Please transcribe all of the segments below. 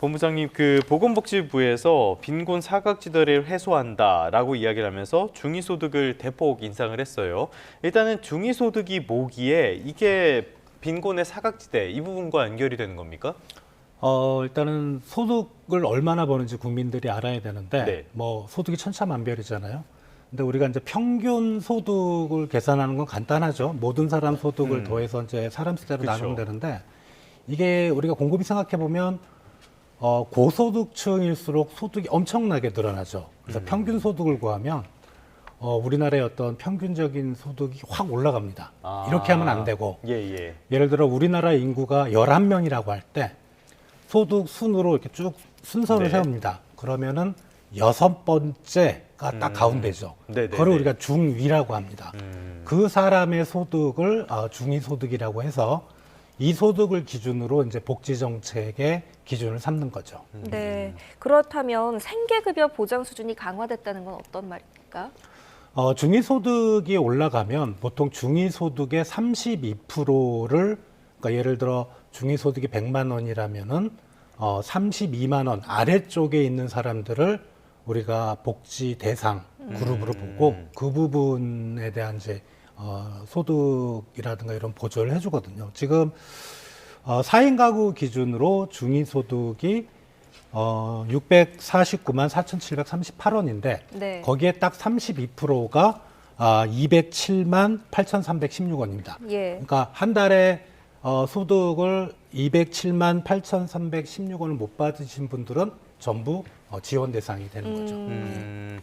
본부장님, 보건복지부에서 빈곤 사각지대를 해소한다라고 이야기를 하면서 중위소득을 대폭 인상을 했어요. 일단은 중위소득이 뭐기에 이게 빈곤의 사각지대 이 부분과 연결이 되는 겁니까? 일단은 소득을 얼마나 버는지 국민들이 알아야 되는데, 네. 뭐 소득이 천차만별이잖아요. 근데 우리가 이제 평균 소득을 계산하는 건 간단하죠. 모든 사람 소득을 더해서 이제 사람 수대로 그쵸. 나누면 되는데, 이게 우리가 곰곰이 생각해 보면 고소득층일수록 소득이 엄청나게 늘어나죠. 그래서 평균 소득을 구하면 우리나라의 어떤 평균적인 소득이 확 올라갑니다. 아. 이렇게 하면 안 되고, 예. 예를 들어 우리나라 인구가 11명이라고 할 때 소득 순으로 이렇게 쭉 순서를 네. 세웁니다. 그러면은 6번째가 딱 가운데죠. 네네네. 그걸 우리가 중위라고 합니다. 그 사람의 소득을 중위소득이라고 해서 이 소득을 기준으로 이제 복지 정책의 기준을 삼는 거죠. 네. 그렇다면 생계급여 보장 수준이 강화됐다는 건 어떤 말입니까? 중위소득이 올라가면 보통 중위소득의 32%를, 그러니까 예를 들어 중위소득이 100만 원이라면은 32만 원 아래쪽에 있는 사람들을 우리가 복지 대상 그룹으로 보고 그 부분에 대한 이제 소득이라든가 이런 보조를 해주거든요. 지금 4인 가구 기준으로 중위소득이 649만 4,738원인데 네. 거기에 딱 32%가 207만 8,316원입니다. 예. 그러니까 한 달에 소득을 207만 8,316원을 못 받으신 분들은 전부 지원 대상이 되는 거죠.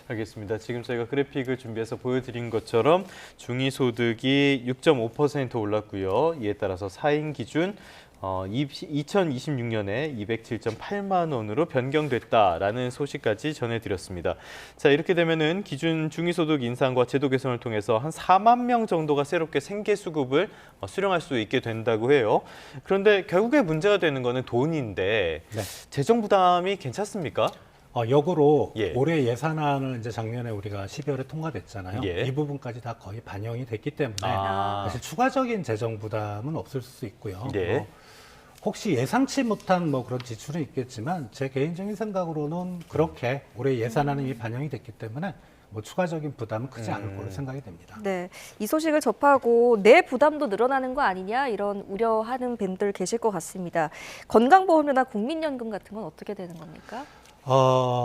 알겠습니다. 지금 저희가 그래픽을 준비해서 보여드린 것처럼 중위소득이 6.5% 올랐고요. 이에 따라서 4인 기준 2026년에 207.8만 원으로 변경됐다라는 소식까지 전해드렸습니다. 자, 이렇게 되면은 기준 중위소득 인상과 제도 개선을 통해서 한 4만 명 정도가 새롭게 생계수급을 수령할 수 있게 된다고 해요. 그런데 결국에 문제가 되는 거는 돈인데 네. 재정 부담이 괜찮습니까? 역으로 예. 올해 예산안을 이제 작년에 우리가 12월에 통과됐잖아요. 예. 이 부분까지 다 거의 반영이 됐기 때문에 아. 사실 추가적인 재정 부담은 없을 수 있고요. 예. 혹시 예상치 못한 뭐 그런 지출은 있겠지만 제 개인적인 생각으로는 그렇게 올해 예산안은 이미 반영이 됐기 때문에 뭐 추가적인 부담은 크지 않을 거로 생각이 됩니다. 네. 이 소식을 접하고 내 부담도 늘어나는 거 아니냐 이런 우려하는 분들 계실 것 같습니다. 건강보험료나 국민연금 같은 건 어떻게 되는 겁니까?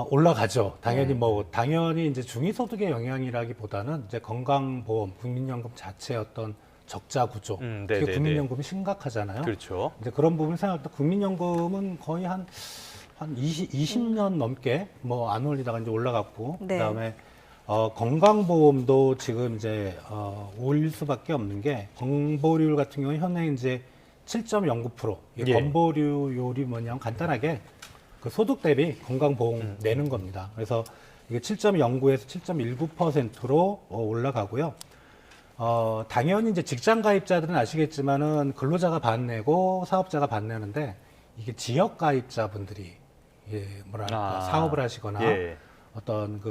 올라가죠. 당연히 네. 당연히 이제 중위소득의 영향이라기보다는 이제 건강보험, 국민연금 자체의 어떤 적자 구조, 네네네. 특히 국민연금이 심각하잖아요. 그렇죠. 이제 그런 부분 생각할 때 국민연금은 거의 한 20년 넘게 뭐 안 올리다가 이제 올라갔고, 네. 그다음에 건강보험도 지금 이제 올릴 수밖에 없는 게 건보료율 같은 경우는 현행 이제 7.09%. 이게 예. 건보료율이 뭐냐면 간단하게 그 소득 대비 건강보험 내는 겁니다. 그래서 이게 7.09에서 7.19%로 올라가고요. 당연히 이제 직장 가입자들은 아시겠지만은 근로자가 반 내고 사업자가 반 내는데 이게 지역 가입자분들이 뭐랄까 사업을 하시거나 예. 어떤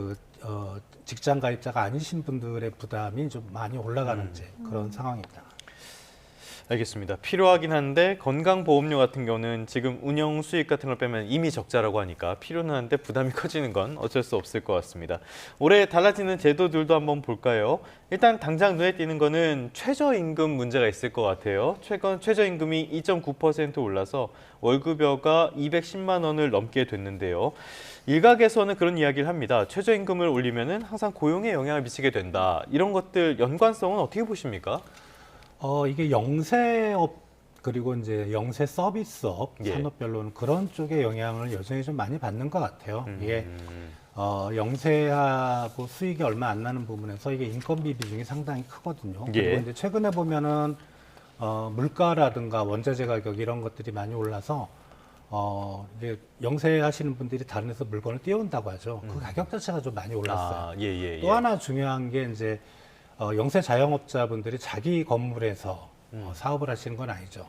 직장 가입자가 아니신 분들의 부담이 좀 많이 올라가는 이제 그런 상황입니다. 알겠습니다. 필요하긴 한데 건강보험료 같은 경우는 지금 운영 수익 같은 걸 빼면 이미 적자라고 하니까 필요는 한데 부담이 커지는 건 어쩔 수 없을 것 같습니다. 올해 달라지는 제도들도 한번 볼까요? 일단 당장 눈에 띄는 거는 최저임금 문제가 있을 것 같아요. 최근 최저임금이 2.9% 올라서 월급여가 210만 원을 넘게 됐는데요. 일각에서는 그런 이야기를 합니다. 최저임금을 올리면은 항상 고용에 영향을 미치게 된다. 이런 것들 연관성은 어떻게 보십니까? 이게 영세업 그리고 이제 영세 서비스업 예. 산업별로는 그런 쪽의 영향을 여전히 좀 많이 받는 것 같아요. 이게 영세하고 수익이 얼마 안 나는 부분에서 이게 인건비 비중이 상당히 크거든요. 예. 그리고 이제 최근에 보면은 물가라든가 원자재 가격 이런 것들이 많이 올라서 이게 영세하시는 분들이 다른 데서 물건을 띄운다고 하죠. 그 가격 자체가 좀 많이 올랐어요. 예. 또 하나 중요한 게 이제 영세 자영업자분들이 자기 건물에서 사업을 하시는 건 아니죠.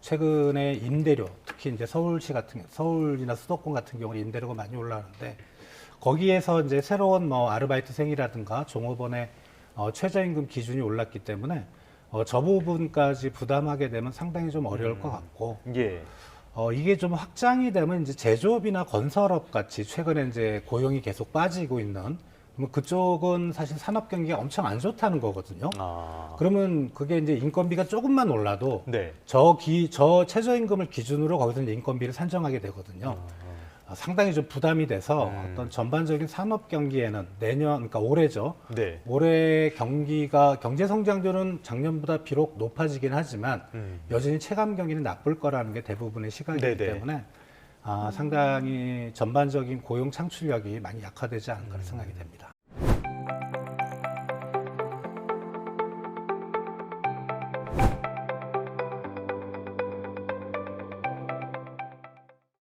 최근에 임대료, 특히 이제 서울이나 수도권 같은 경우는 임대료가 많이 올라가는데 거기에서 이제 새로운 뭐 아르바이트생이라든가 종업원의 최저임금 기준이 올랐기 때문에 저 부분까지 부담하게 되면 상당히 좀 어려울 것 같고 예. 이게 좀 확장이 되면 이제 제조업이나 건설업 같이 최근에 이제 고용이 계속 빠지고 있는 뭐 그쪽은 사실 산업 경기가 엄청 안 좋다는 거거든요. 아, 그러면 그게 이제 인건비가 조금만 올라도 네. 저 최저임금을 기준으로 거기서 이제 인건비를 산정하게 되거든요. 상당히 좀 부담이 돼서 어떤 전반적인 산업 경기에는 그러니까 올해죠. 네. 올해 경제 성장률은 작년보다 비록 높아지긴 하지만 여전히 체감 경기는 나쁠 거라는 게 대부분의 시각이기 네네. 때문에 상당히 전반적인 고용 창출력이 많이 약화되지 않을까 생각이 됩니다.